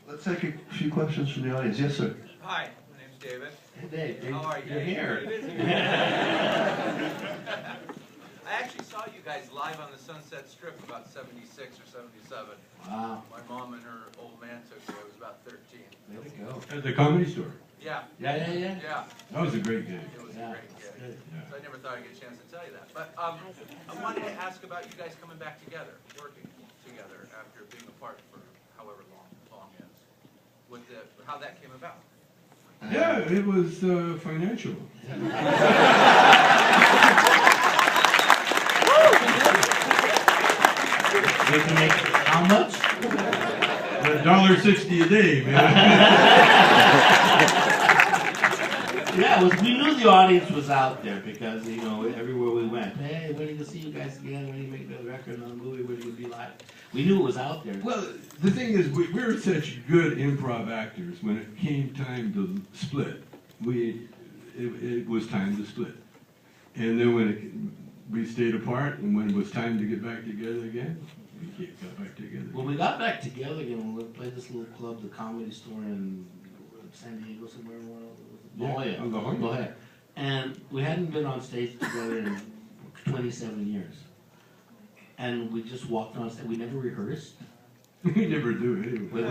Let's take a few questions from the audience. Yes, sir. Hi, my name's David. Hey, Dave. How are you? You're here. I actually saw you guys live on the Sunset Strip about 76 or 77. Wow. My mom and her old man took me. I was about 13. There we go. At the Comedy Store. Yeah. Yeah. That was a great gig. It was Yeah, a great gig. good. Yeah. So I never thought I'd get a chance to tell you that. But I wanted to ask about you guys coming back together, working together after being apart for however long is. How that came about. Yeah, it was financial. We can make how much? $1.60 a day, man. Yeah, we knew the audience was out there because, you know, everywhere we went, hey, when are you going to see you guys again? When do you make another record, another movie? Where do you be live? We knew it was out there. Well, the thing is, we were such good improv actors. When it came time to split, it was time to split. And then when we stayed apart, and when it was time to get back together again, we got back together. When we got back together again, we played this little club, the Comedy Store in San Diego, somewhere. Yeah, La Jolla. Go ahead. And we hadn't been on stage together in 27 years. And we just walked on stage. We never rehearsed. We never do anyway. We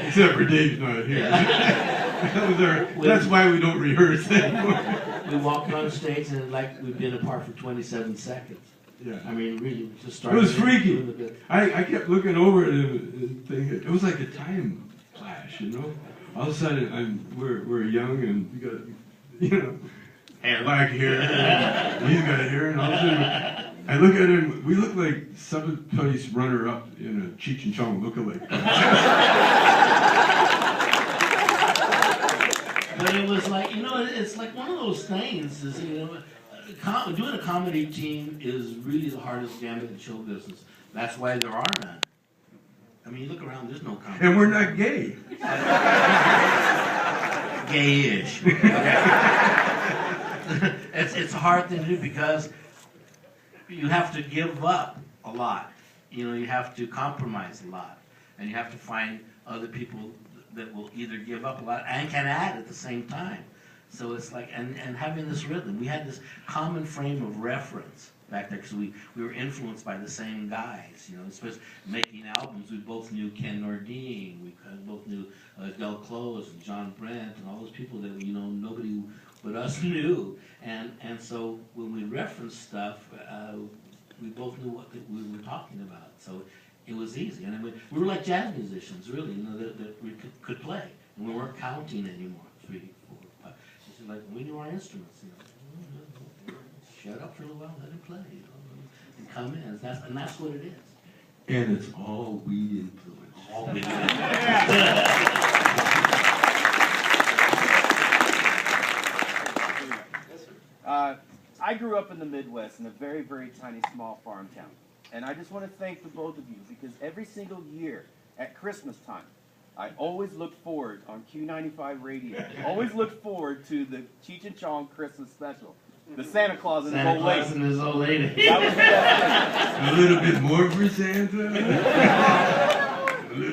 Except for Dave's not here. Yeah. That's why we don't rehearse anymore. We walked on stage and like we'd been apart for 27 seconds. Yeah. I mean, really, just It started. was freaky. I kept looking over at him and thinking, it was like a time flash, you know? All of a sudden, we're young and we got, you know, black hair, and he's got hair, and all of a sudden, I look at him, we look like someplace runner-up in a Cheech and Chong look-alike. But it was like, you know, it's like one of those things is, you know, doing a comedy team is really the hardest gambit in show business. That's why there are none. I mean, you look around, there's no comedy. And we're not gay. Gay-ish. It's a hard thing to do because you have to give up a lot. You know, you have to compromise a lot. And you have to find other people that will either give up a lot and can add at the same time. So it's like, and having this rhythm, we had this common frame of reference back there because we were influenced by the same guys, you know, especially making albums. We both knew Ken Nordine, we both knew Del Close and John Brent and all those people that, you know, nobody but us knew. And so when we referenced stuff, we both knew what we were talking about. So it was easy. And we were like jazz musicians, really, you know, that we could play. And we weren't counting anymore. 3, 4, 5. It's just like, we knew our instruments, you know. Shut up for a little while, let him play, you know, and come in. And that's what it is. And it's all weed influence. All we do. I grew up in the Midwest in a very, very tiny, small farm town. And I just want to thank the both of you because every single year at Christmas time, I always look forward on Q95 radio. Always look forward to the Cheech and Chong Christmas special. The Santa Claus and his old lady. Santa Claus and his old lady. That was the best A little bit more for Santa.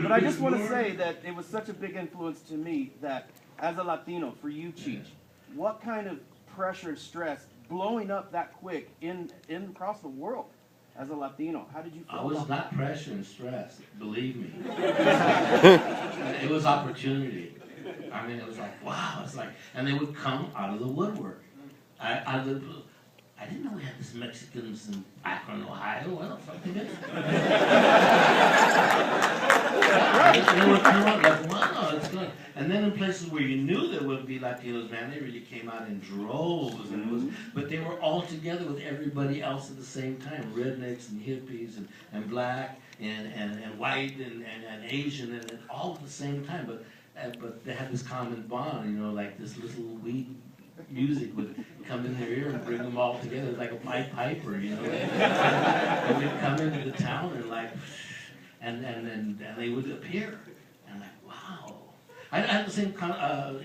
But I just want to say that it was such a big influence to me that as a Latino, for you, Cheech, what kind of pressure and stress blowing up that quick in across the world as a Latino? How did you feel? I was about not that? pressure and stress, believe me. It was opportunity. I mean, it was like, wow, it's like, and they would come out of the woodwork. I didn't know we had this Mexicans in Akron, Ohio. What the fuck is this? And they would come out like, wow, it's good. And then in places where you knew there would be Latinos, man, they really came out in droves. And it was, but they were all together with everybody else at the same time, rednecks and hippies and black and white and Asian and all at the same time. But they had this common bond, you know, like this little weed music would come in their ear and bring them all together. It was like a Pied Piper, you know. And they'd come into the town and like, and they would appear. And like, wow. I had the same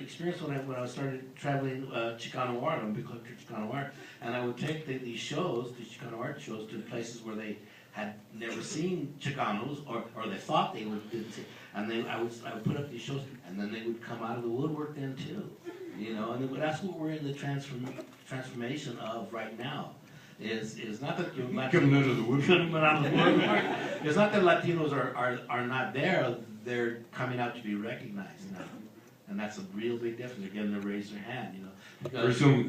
experience when I started traveling Chicano art, I'm a big collector of Chicano art, and I would take these shows, these Chicano art shows, to places where they had never seen Chicanos, or they thought they didn't see. And then I would put up these shows, and then they would come out of the woodwork then too, you know. And that's what we're in the transformation of right now. Is not that you're coming out of the woodwork. It's not that Latinos are not there; they're coming out to be recognized now, and that's a real big difference. They're getting to raise their hand, you know.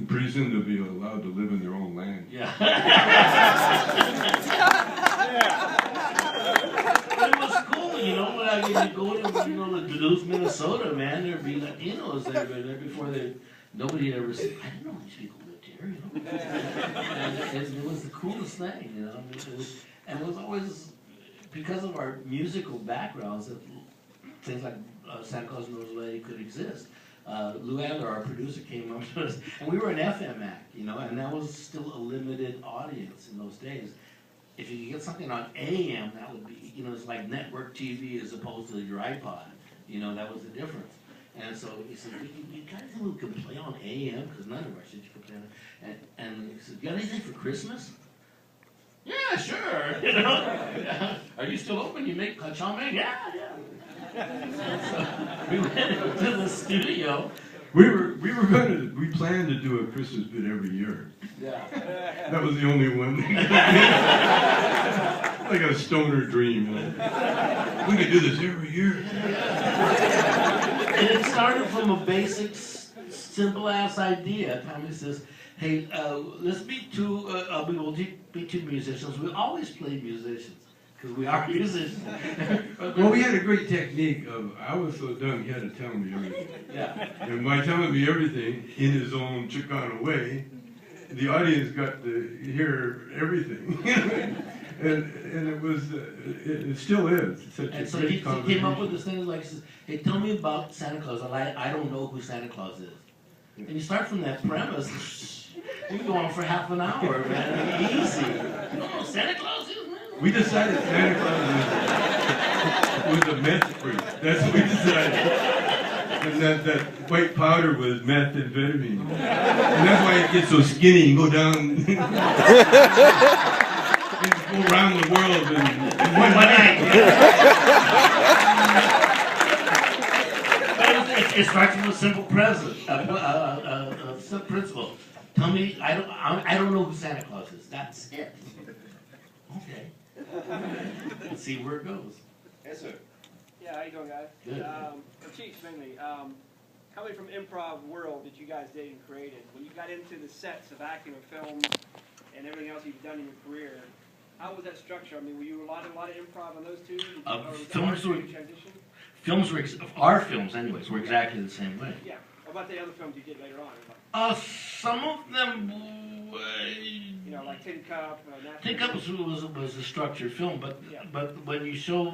Pretty soon they'll be allowed to live in their own land. Yeah. But it was cool, you know, when I go to Duluth, Minnesota, man, there'd be Latinos there before nobody had ever seen. I didn't know these people lived here, you know. And it was the coolest thing, you know. I mean, it was always because of our musical backgrounds that things like Santa Claus Knows Lady could exist. Lou Adler, our producer, came up to us, and we were an FM act, you know, and that was still a limited audience in those days. If you could get something on AM, that would be, you know, it's like network TV as opposed to your iPod, you know, that was the difference. And so he said, you guys who can play on AM, because none of our shit you could play on. And he said, you got anything for Christmas? Yeah, sure. You know, are you still open? You make chow mein? Yeah. So we went to the studio. We planned to do a Christmas bit every year. Yeah. That was the only one. Like a stoner dream. You know? We could do this every year. And it started from a basic, simple-ass idea. Tommy says, hey, let's be two, we will be two musicians. We always play musicians, because we are musicians. Well, we had a great technique of, I was so dumb, he had to tell me everything. Yeah. And by telling me everything in his own Chicano way, the audience got to hear everything. and it was, it still is. It's such And a so great he came up with combination. this thing like, hey, tell me about Santa Claus. I don't know who Santa Claus is. And you start from that premise, you can go on for half an hour, man. Easy. No, Santa Claus is, man. We decided Santa Claus was a meth freak. That's what we decided. And that white powder was methamphetamine. And that's why it gets so skinny and go down. And go around the world in one night. It starts from a simple simple principle. Tell me, I don't know who Santa Claus is. That's it. Okay. Let's see where it goes. Yes, sir. Yeah, how you doing, guys? Good. For Cheech, mainly, coming from improv world that you guys did and created, when you got into the sets of acting or films and everything else you've done in your career, how was that structure? I mean, were you a lot of improv on those two? Or was that hard for you to transition? Our films, anyways, were exactly the same way. Yeah. What about the other films you did later on? Some of them, You know, like Tin Cup. Tin Cup was a structured film, but when you show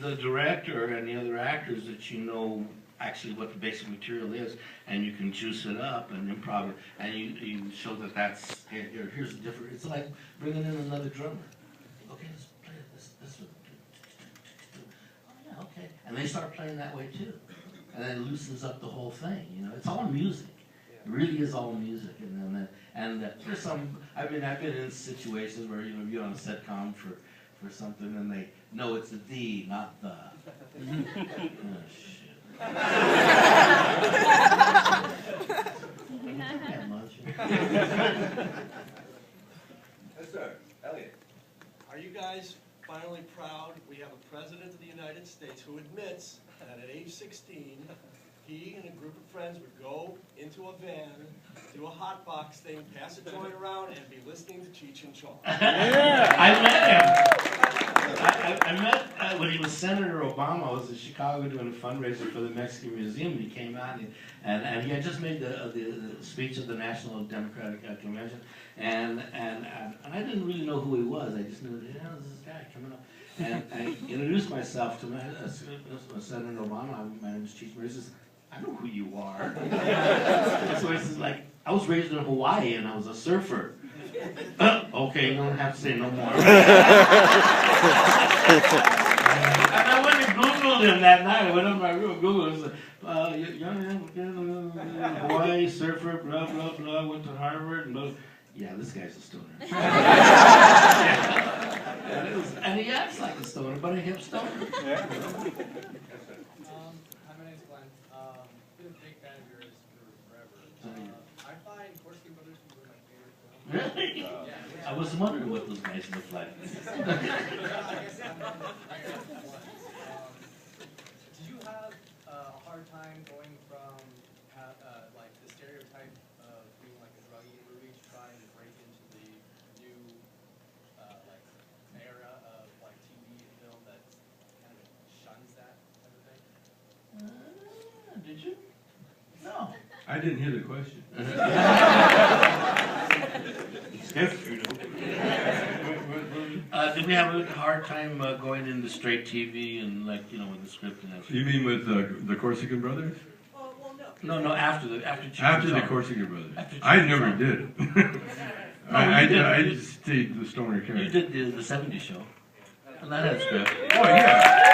the director and the other actors that you know actually what the basic material is, and you can juice it up and improv it, and you show that that's here's the different. It's like bringing in another drummer. Okay, let's play this one. Oh yeah, okay, and they start playing that way too, and then it loosens up the whole thing. You know, it's all music. It really is all music, and there's some. I mean, I've been in situations where you're on a sitcom for something, and they know it's a D, not the. Oh shit. Not much. Yes, sir. Elliot. Are you guys finally proud we have a president of the United States who admits that at age 16, he and a group of friends would go into a van, do a hot box thing, pass a joint around, and be listening to Cheech and Chong? I met him. I met when he was Senator Obama. I was in Chicago doing a fundraiser for the Mexican Museum, and he came out and he had just made the speech at the National Democratic Convention, and I didn't really know who he was. I just knew, this is this guy coming up. And I introduced myself to Senator Obama. My name is Cheech Marin. He says, I know who you are. So he says, like, I was raised in Hawaii and I was a surfer. Okay, you don't have to say no more. And I went and Googled him that night. I went on my room, Googled him, and said, Hawaii surfer, blah, blah, blah, went to Harvard, and blah. Yeah, this guy's a stoner. And he acts like a stoner, but a hip stoner. Hi, my name's Glenn. Been a big fan of yours for forever. I find Korsky Brothers to be one of my favorite films. Really? Yeah. I was wondering what those guys look like. I guess I'm not one. Did you have a hard time going from like the stereotype of being like a druggie in a movie to try and break into the new like era of like TV and film that kind of shuns that type of thing? Did you? No. I didn't hear the question. Did we have a hard time going into straight TV and like with the script and that? You mean with the Corsican Brothers? No, after Cheech After and the Chong. Corsican Brothers. After Cheech I and never Chong. did. No, I you did. I just stayed the stoner You character. did the 70s show. And that had a script. Oh yeah.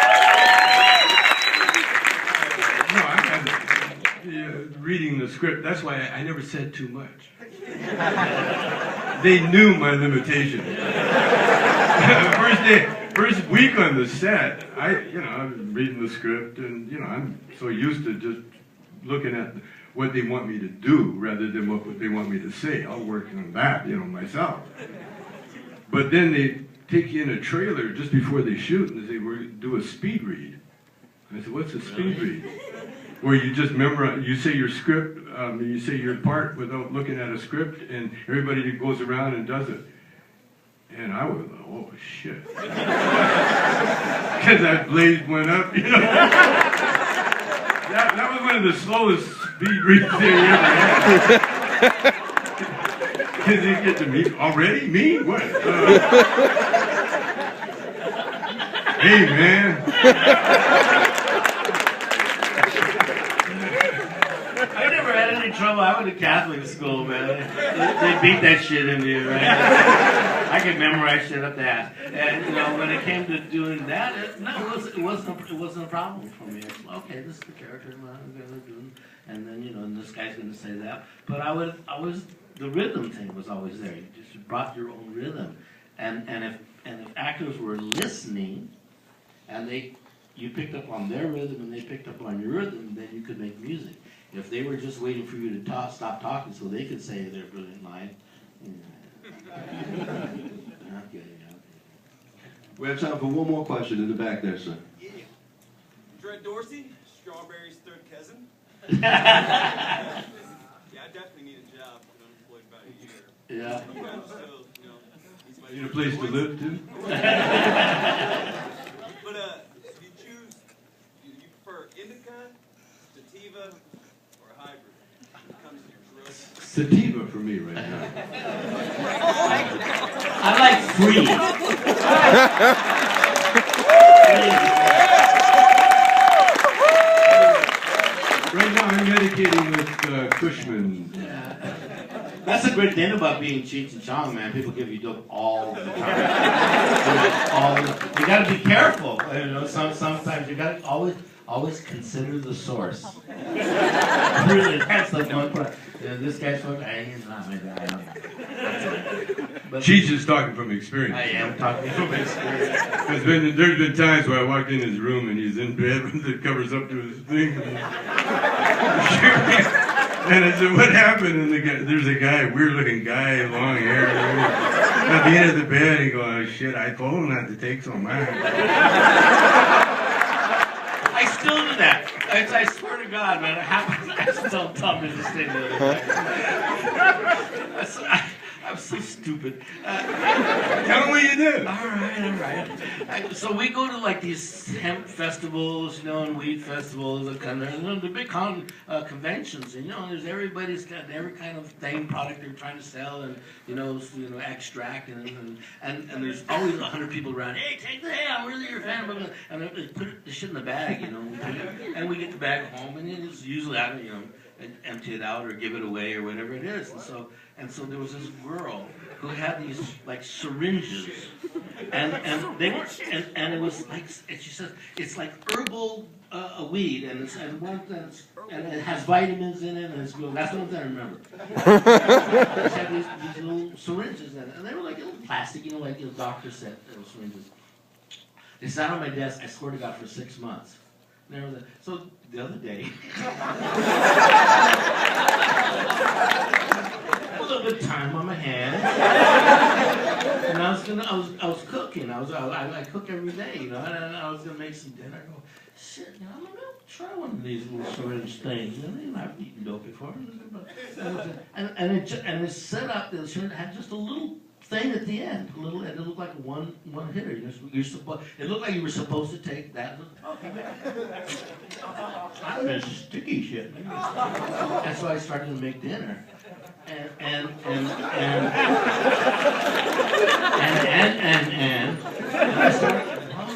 No, reading the script. That's why I never said too much. They knew my limitations. First week on the set, I'm reading the script, and I'm so used to just looking at what they want me to do rather than what they want me to say. I'll work on that, myself. But then they take you in a trailer just before they shoot, and they say, "We're gonna do a speed read." I said, "What's a speed read?" Where you just memorize, you say your script, you say your part without looking at a script, and everybody goes around and does it. And I was, oh shit. Because that blaze went up, That was one of the slowest speed reads they ever had. Because they get to me, already? Me? What? Hey, man. I never had any trouble. I went to Catholic school, man. They beat that shit into you, right? I could memorize shit up the ass. And when it came to doing that, it wasn't a problem for me. It's okay, this is the character I'm gonna do, and then and this guy's gonna say that. But the rhythm thing was always there. You just brought your own rhythm, and if actors were listening, and you picked up on their rhythm and they picked up on your rhythm, then you could make music. If they were just waiting for you to stop talking so they could say their brilliant line, not good. We have time for one more question in the back there, sir. Yeah. Dred Dorsey, Strawberry's third cousin. Yeah, I definitely need a job. I've been unemployed about a year. Yeah. You guys are still, he's my Need a place to live, too? But if you choose, you prefer indica, sativa, or a hybrid? When it comes to your growth. Sativa for me right now. I like free. Right now I'm medicating with Cushman. That's the great thing about being Cheech and Chong, man. People give you dope all the time. You got to be careful. Sometimes you got to always consider the source. Really, that's the one part. This guy's fucking. He's not my guy. But Cheech is talking from experience. I am talking from experience. There's been times where I walked in his room and he's in bed with the covers up to his thing. And I said, "What happened?" And there's a guy, weird-looking guy, long hair. At the end of the bed, he goes, "Oh shit! I told him not to take so much." I still do that. I swear to God, man. It happens. I still tell me this thing the other day. I'm so stupid. Tell him what you did. All right. So we go to like these hemp festivals, and weed festivals, and the big conventions, and there's everybody's got every kind of thing, product they're trying to sell, and extract, and there's always 100 people around. Hey, take that! Hey, I'm really your fan. And they put the shit in the bag, and we get the bag home, and it's usually empty it out or give it away or whatever it is, and so there was this girl who had these like syringes, and they were, and it was like, and she said, it's like herbal a weed, and it has vitamins in it, and it's good. That's the only thing I remember. They had these little syringes in it, and they were like little plastic, like the doctor said, syringes. They sat on my desk, I swear to God, for 6 months. So the other day, a little bit of time on my hands, and I was cooking. I cook every day, and I was gonna make some dinner. I go, shit, I'm gonna try one of these little syringe things. I've eaten dope before, and it set up. The syringe had just a little thing at the end, it looked like one hitter. It looked like you were supposed to take that. I was sticky shit. And so I started to make dinner, and I started. Wow,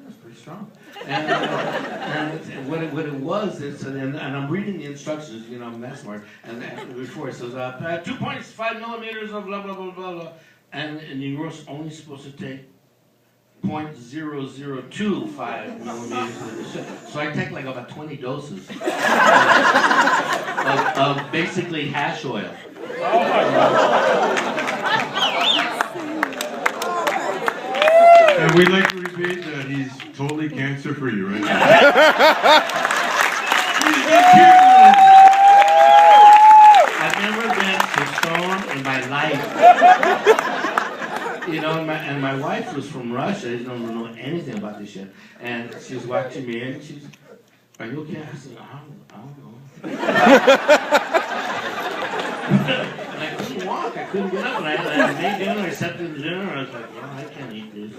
that's pretty strong. And what it was is, and I'm reading the instructions, I'm that smart, and before it says, 2.5 millimeters of blah, blah, blah, blah, blah, and you were only supposed to take 0.0025 millimeters of this shit. So I take like about 20 doses of basically hash oil. And we'd like to repeat that he's totally cancer-free right now. I've never been so stoned in my life. And my wife was from Russia. She don't know anything about this shit. And she was watching me, and she's, are you okay? I said, I don't know. And I couldn't walk. I couldn't get up. And I made dinner. I sat through the dinner. I was like, well, I can't eat this.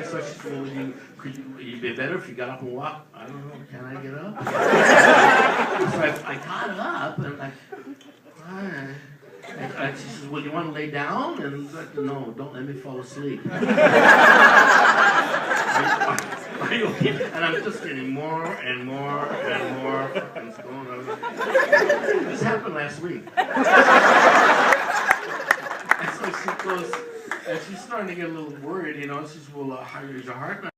So she said, well, would you be better if you got up and walked? I don't know. Can I get up? So I got up, and like, all right. And she says, well, you want to lay down? And I was like, no, don't let me fall asleep. Are you okay? And I'm just getting more and more and more fucking stoned. This happened last week. And so she goes, and she's starting to get a little worried, she says, well, is your heart not